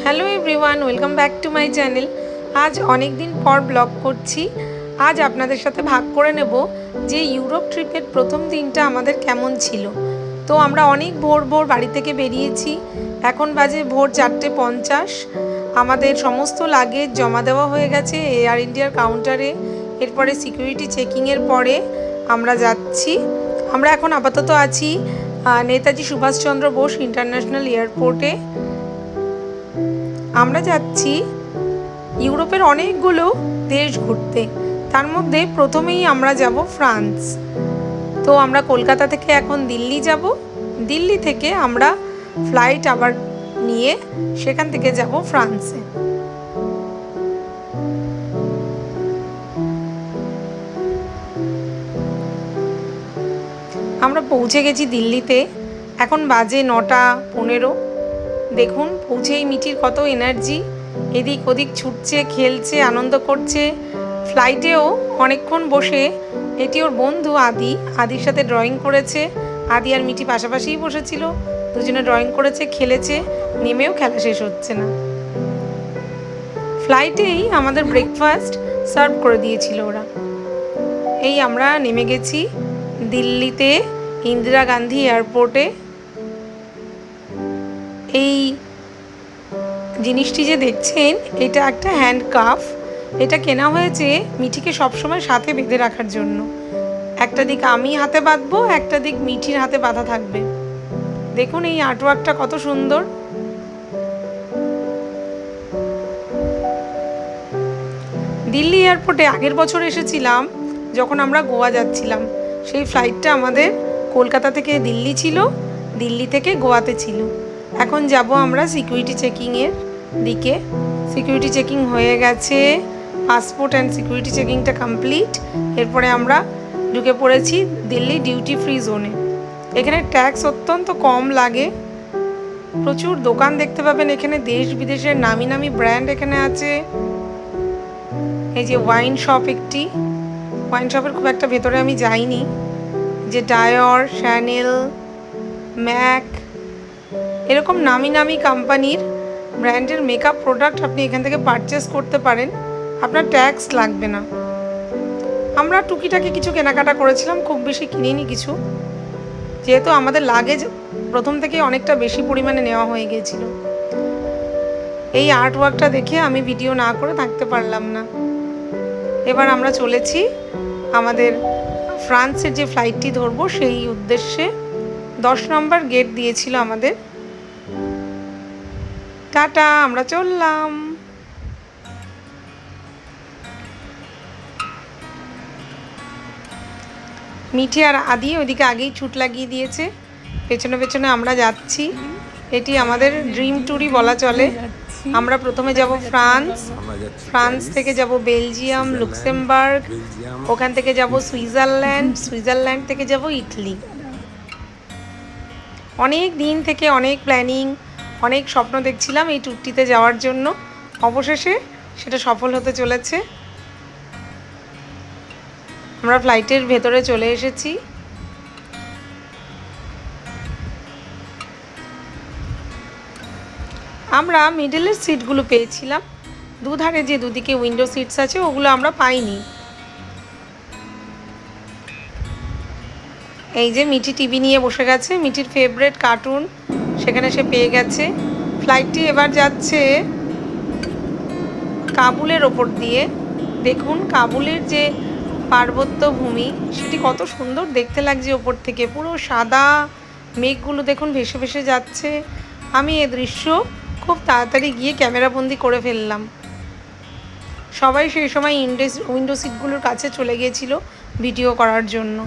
Hello everyone, welcome back to my channel. আজ অনেক দিন পর ব্লগ করছি। আজ আপনাদের সাথে ভাগ করে নেব যে ইউরোপ ট্রিপের প্রথম দিনটা আমাদের কেমন ছিল। তো আমরা অনেক ভোর ভোর বাড়ি থেকে বেরিয়েছি। এখন বাজে ভোর 4:50। আমাদের সমস্ত লাগেজ জমা দেওয়া হয়ে গেছে এয়ার ইন্ডিয়ার কাউন্টারে। এরপরে সিকিউরিটি চেকিংয়ের পরে আমরা যাচ্ছি। আমরা এখন আপাতত আছি নেতাজি সুভাষচন্দ্র বোস ইন্টারন্যাশনাল এয়ারপোর্টে। আমরা যাচ্ছি ইউরোপের অনেকগুলো দেশ ঘুরতে। তার মধ্যে প্রথমেই আমরা যাব ফ্রান্স। তো আমরা কলকাতা থেকে এখন দিল্লি যাব। দিল্লি থেকে আমরা ফ্লাইট আবার নিয়ে সেখান থেকে যাব ফ্রান্সে। আমরা পৌঁছে গেছি দিল্লিতে। এখন বাজে 9:15। দেখুন পৌঁছেই মিঠির কত এনার্জি, এদিক ওদিক ছুটছে, খেলছে, আনন্দ করছে। ফ্লাইটেও অনেকক্ষণ বসে, এটি ওর বন্ধু আদির সাথে ড্রয়িং করেছে। আদি আর মিঠি পাশাপাশিই বসেছিল, দুজনে ড্রয়িং করেছে, খেলেছে। নেমেও খেলা শেষ হচ্ছে না। ফ্লাইটেই আমাদের ব্রেকফাস্ট সার্ভ করে দিয়েছিল ওরা। এই আমরা নেমে গেছি দিল্লিতে ইন্দিরা গান্ধী এয়ারপোর্টে। এই জিনিসটি যে দেখছেন, এটা একটা হ্যান্ড কাফ। এটা কেনা হয়েছে মিঠিকে সবসময় সাথে বেঁধে রাখার জন্য। একটা দিক আমি হাতে বাঁধবো, একটা দিক মিঠির হাতে বাঁধা থাকবে। দেখুন এই আর্টওয়ার্কটা কত সুন্দর। দিল্লি এয়ারপোর্টে আগের বছর এসেছিলাম যখন আমরা গোয়া যাচ্ছিলাম। সেই ফ্লাইটটা আমাদের কলকাতা থেকে দিল্লি ছিল, দিল্লি থেকে গোয়াতে ছিল। এখন যাব আমরা সিকিউরিটি চেকিংয়ের দিকে। সিকিউরিটি চেকিং হয়ে গেছে, পাসপোর্ট অ্যান্ড সিকিউরিটি চেকিংটা কমপ্লিট। এরপরে আমরা ঢুকে পড়েছি দিল্লি ডিউটি ফ্রি জোনে। এখানে ট্যাক্স অত্যন্ত কম লাগে। প্রচুর দোকান দেখতে পাবেন এখানে, দেশ বিদেশের নামি নামি ব্র্যান্ড এখানে আছে। এই যে ওয়াইন শপ, একটি ওয়াইন শপের খুব একটা ভেতরে আমি যাইনি। যে ডায়র, শ্যানেল, ম্যাক, এরকম নামি নামি কোম্পানির ব্র্যান্ডের মেকআপ প্রোডাক্ট আপনি এখান থেকে পারচেস করতে পারেন, আপনার ট্যাক্স লাগবে না। আমরা টুকিটাকি কিছু কেনাকাটা করেছিলাম, খুব বেশি কিনিনি কিছু, যেহেতু আমাদের লাগেজ প্রথম থেকেই অনেকটা বেশি পরিমাণে নেওয়া হয়ে গিয়েছিল। এই আর্টওয়ার্কটা দেখে আমি ভিডিও না করে থাকতে পারলাম না। এবার আমরা চলেছি আমাদের ফ্রান্সের যে ফ্লাইটটি ধরবো সেই উদ্দেশ্যে। 10 নম্বর গেট দিয়েছিল আমাদের। টাটা, আমরা চললাম। মিঠি আর আদি ওইদিকে আগেই ছুট লাগিয়ে দিয়েছে, পেছনে পেছনে আমরা যাচ্ছি। এটি আমাদের ড্রিম ট্যুরই বলা চলে। আমরা প্রথমে যাব ফ্রান্স থেকে যাব বেলজিয়াম, লুক্সেমবার্গ, ওখান থেকে যাব সুইজারল্যান্ড থেকে যাব ইটালি। অনেক দিন থেকে অনেক প্ল্যানিং, অনেক স্বপ্ন দেখছিলাম এই ট্যুরটিতে যাওয়ার জন্য। অবশেষে সেটা সফল হতে চলেছে। আমরা ফ্লাইটের ভেতরে চলে এসেছি। আমরা মিডলের সিটগুলো পেয়েছিলাম, দুধারে যে দুদিকে উইন্ডো সিটস আছে ওগুলো আমরা পাইনি। এই যে মিঠি টিভি নিয়ে বসে গেছে, মিঠির ফেভারিট কার্টুন সেখানে সে পেয়ে গেছে। ফ্লাইটটি এবার যাচ্ছে কাবুলের ওপর দিয়ে। দেখুন কাবুলের যে পার্বত্য ভূমি, সেটি কত সুন্দর দেখতে লাগছে ওপর থেকে। পুরো সাদা মেঘগুলো দেখুন ভেসে ভেসে যাচ্ছে। আমি এ দৃশ্য খুব তাড়াতাড়ি গিয়ে ক্যামেরাবন্দি করে ফেললাম। সবাই সেই সময় উইন্ডো সিটগুলোর কাছে চলে গিয়েছিল ভিডিও করার জন্য।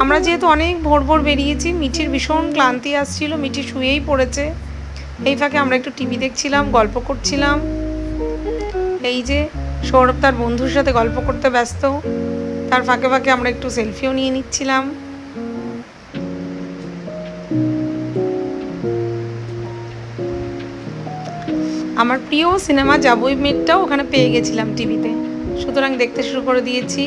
আমরা যেহেতু অনেক ভোর ভোর বেরিয়েছি, মিঠির ভীষণ ক্লান্তি আসছিল, মিঠি শুয়েই পড়েছে। এই ফাঁকে আমরা একটু টিভি দেখছিলাম, গল্প করছিলাম। এই যে সৌরভ তার বন্ধুর সাথে গল্প করতে ব্যস্ত, তার ফাঁকে ফাঁকে আমরা একটু সেলফিও নিয়ে নিচ্ছিলাম। আমার প্রিয় সিনেমা যাবই মেটটাও ওখানে পেয়ে গেছিলাম টিভিতে, সুতরাং দেখতে শুরু করে দিয়েছি।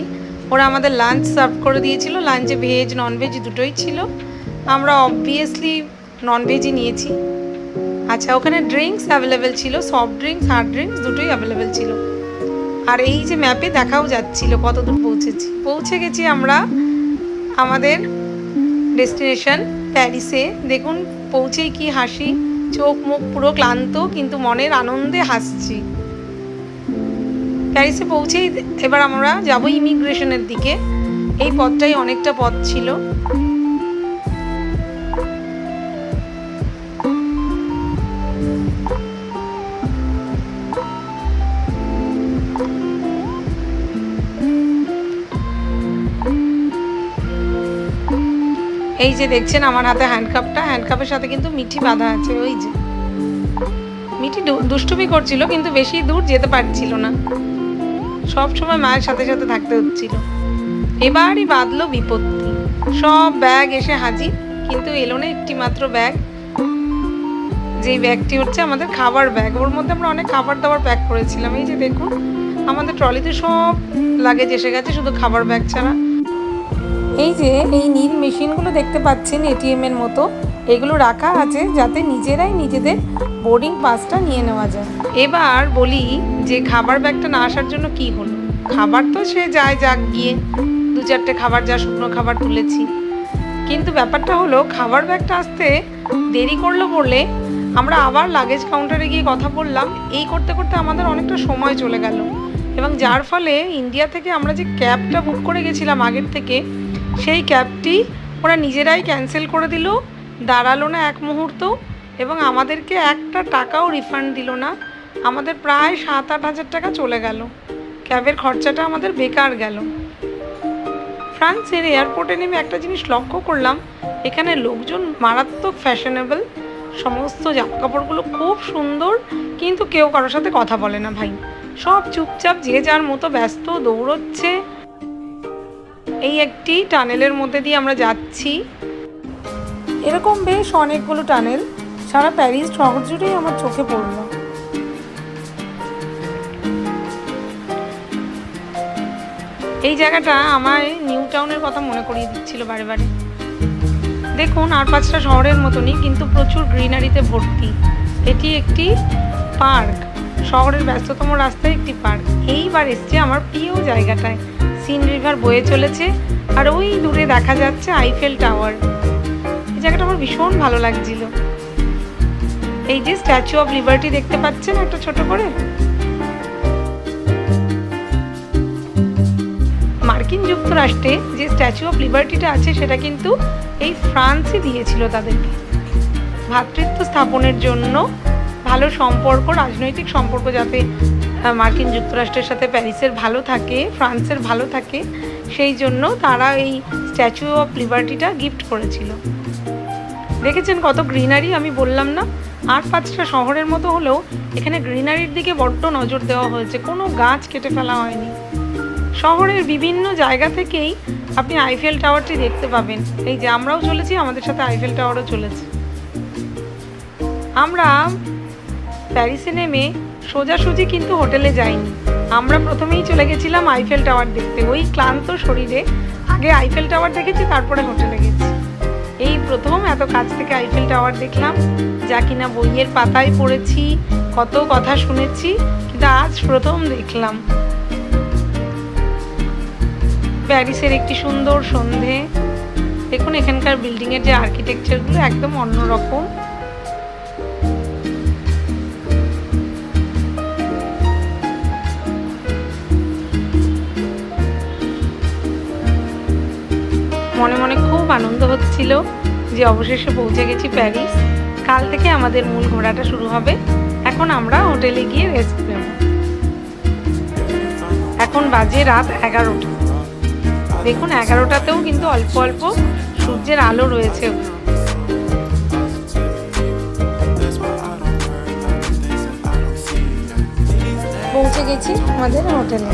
ওরা আমাদের লাঞ্চ সার্ভ করে দিয়েছিল। লাঞ্চে ভেজ ননভেজ দুটোই ছিল। আমরা অবভিয়াসলি ননভেজই নিয়েছি। আচ্ছা, ওখানে ড্রিঙ্কস অ্যাভেলেবেল ছিল, সফট ড্রিঙ্কস হার্ড ড্রিঙ্কস দুটোই অ্যাভেলেবেল ছিল। আর এই যে ম্যাপে দেখাও যাচ্ছিল কত দূর পৌঁছে গেছি আমরা আমাদের ডেস্টিনেশন প্যারিসে। দেখুন পৌঁছেই কি হাসি, চোখ মুখ পুরো ক্লান্ত কিন্তু মনের আনন্দে হাসছি। প্যারিসে পৌঁছেই এবার আমরা যাব ইমিগ্রেশনের দিকে। এই পথটাই অনেকটা পথ ছিল। এই যে দেখছেন আমার হাতে হ্যান্ডকাপের সাথে কিন্তু মিঠি বাঁধা আছে। ওই যে মিঠি দুষ্টুমি করছিল কিন্তু বেশি দূর যেতে পারছিল না, সব সময় মায়ের সাথে সাথে থাকতে হচ্ছিল। এবারই বাঁধলো বিপত্তি, সব ব্যাগ এসে হাজির, কিন্তু এলো না একটি মাত্র ব্যাগ। যেই ব্যাগটি হচ্ছে আমাদের খাবার ব্যাগ। ওর মধ্যে আমরা অনেক খাবার দাবার প্যাক করেছিলাম। এই যে দেখুন আমাদের ট্রলিতে সব লাগেজ এসে গেছে, শুধু খাবার ব্যাগ ছাড়া। এই যে এই নীল মেশিনগুলো দেখতে পাচ্ছেন এটিএম এর মতো, এগুলো রাখা আছে যাতে নিজেরাই নিজেদের বোর্ডিং পাসটা নিয়ে নেওয়া যায়। এবার বলি যে খাবার ব্যাগটা না আসার জন্য কি হলো। খাবার তো সে যায় যাক গিয়ে, 2-4টে খাবার যা শুকনো খাবার তুলেছি, কিন্তু ব্যাপারটা হলো খাবার ব্যাগটা আসতে দেরি করলো বলে আমরা আবার লাগেজ কাউন্টারে গিয়ে কথা বললাম। এই করতে করতে আমাদের অনেকটা সময় চলে গেল, এবং যার ফলে ইন্ডিয়া থেকে আমরা যে ক্যাবটা বুক করে গেছিলাম আগের থেকে, সেই ক্যাবটি ওরা নিজেরাই ক্যান্সেল করে দিল, দাঁড়ালো না এক মুহূর্ত, এবং আমাদেরকে একটা টাকাও রিফান্ড দিল না। আমাদের প্রায় 7-8 হাজার টাকা চলে গেল, ক্যাবের খরচাটা আমাদের বেকার গেল। ফ্রান্সের এয়ারপোর্টে নেমে একটা জিনিস লক্ষ্য করলাম, এখানে লোকজন মারাত্মক ফ্যাশনেবল, সমস্ত জামাকাপড়গুলো খুব সুন্দর, কিন্তু কেউ কারোর সাথে কথা বলে না ভাই, সব চুপচাপ যে যার মতো ব্যস্ত দৌড়চ্ছে। এই একটি টানেলের মধ্যে দিয়ে আমরা যাচ্ছি। এরকম বেশ অনেকগুলো টানেল সারা প্যারিস শহর জুড়েই আমার চোখে পড়ল। এই জায়গাটা আমায় নিউ টাউনের কথা মনে করিয়ে দিচ্ছিল বারে বারে। দেখুন আর 5টা শহরের মতনই, কিন্তু প্রচুর গ্রিনারিতে ভর্তি। এটি একটি পার্ক, শহরের ব্যস্ততম রাস্তায় একটি পার্ক। এইবার এসছে আমার প্রিয় জায়গাটায়, সিন রিভার বয়ে চলেছে, আর ওই দূরে দেখা যাচ্ছে আইফেল টাওয়ার। এই জায়গাটা আমার ভীষণ ভালো লাগছিল। এই যে স্ট্যাচু অফ লিবার্টি দেখতে পাচ্ছেন একটা ছোট করে, মার্কিন যুক্তরাষ্ট্রে যে স্ট্যাচু অফ লিবার্টিটা আছে সেটা কিন্তু এই ফ্রান্সই দিয়েছিল তাদেরকে, ভ্রাতৃত্ব স্থাপনের জন্য, ভালো সম্পর্ক, রাজনৈতিক সম্পর্ক যাতে মার্কিন যুক্তরাষ্ট্রের সাথে প্যারিসের ভালো থাকে, ফ্রান্সের ভালো থাকে, সেই জন্য তারা এই স্ট্যাচু অফ লিবার্টিটা গিফট করেছিল। দেখেছেন কত গ্রিনারি, আমি বললাম না 8-5টা শহরের মতো হলেও এখানে গ্রিনারির দিকে বড্ড নজর দেওয়া হয়েছে, কোনো গাছ কেটে ফেলা হয়নি। শহরের বিভিন্ন জায়গা থেকেই আপনি আইফেল টাওয়ারটি দেখতে পাবেন। এই যে আমরাও চলেছি, আমাদের সাথে আইফেল টাওয়ারও চলেছে। আমরা প্যারিসে নেমে সোজাসুজি কিন্তু হোটেলে যাইনি, আমরা প্রথমেই চলে গেছিলাম আইফেল টাওয়ার দেখতে। ওই ক্লান্ত শরীরে আগে আইফেল টাওয়ার দেখেছি, তারপরে হোটেলে গেছি। এই প্রথম এত কাছ থেকে আইফেল টাওয়ার দেখলাম, যা কিনা বইয়ের পাতায় পড়েছি, কত কথা শুনেছি, কিন্তু আজ প্রথম দেখলাম। প্যারিসের একটি সুন্দর সন্ধে। দেখুন এখানকার বিল্ডিংয়ের যে আর্কিটেকচারগুলো একদম অন্যরকম। মনে মনে খুব আনন্দ হচ্ছিল যে অবশেষে পৌঁছে গেছি প্যারিস। কাল থেকে আমাদের মূল ঘোরাটা শুরু হবে। এখন আমরা হোটেলে গিয়ে রেস্ট নেব। এখন বাজে রাত 11টা। দেখুন 11টাতেও কিন্তু অল্প অল্প সূর্যের আলো রয়েছে। পৌঁছে গেছি আমাদের হোটেলে।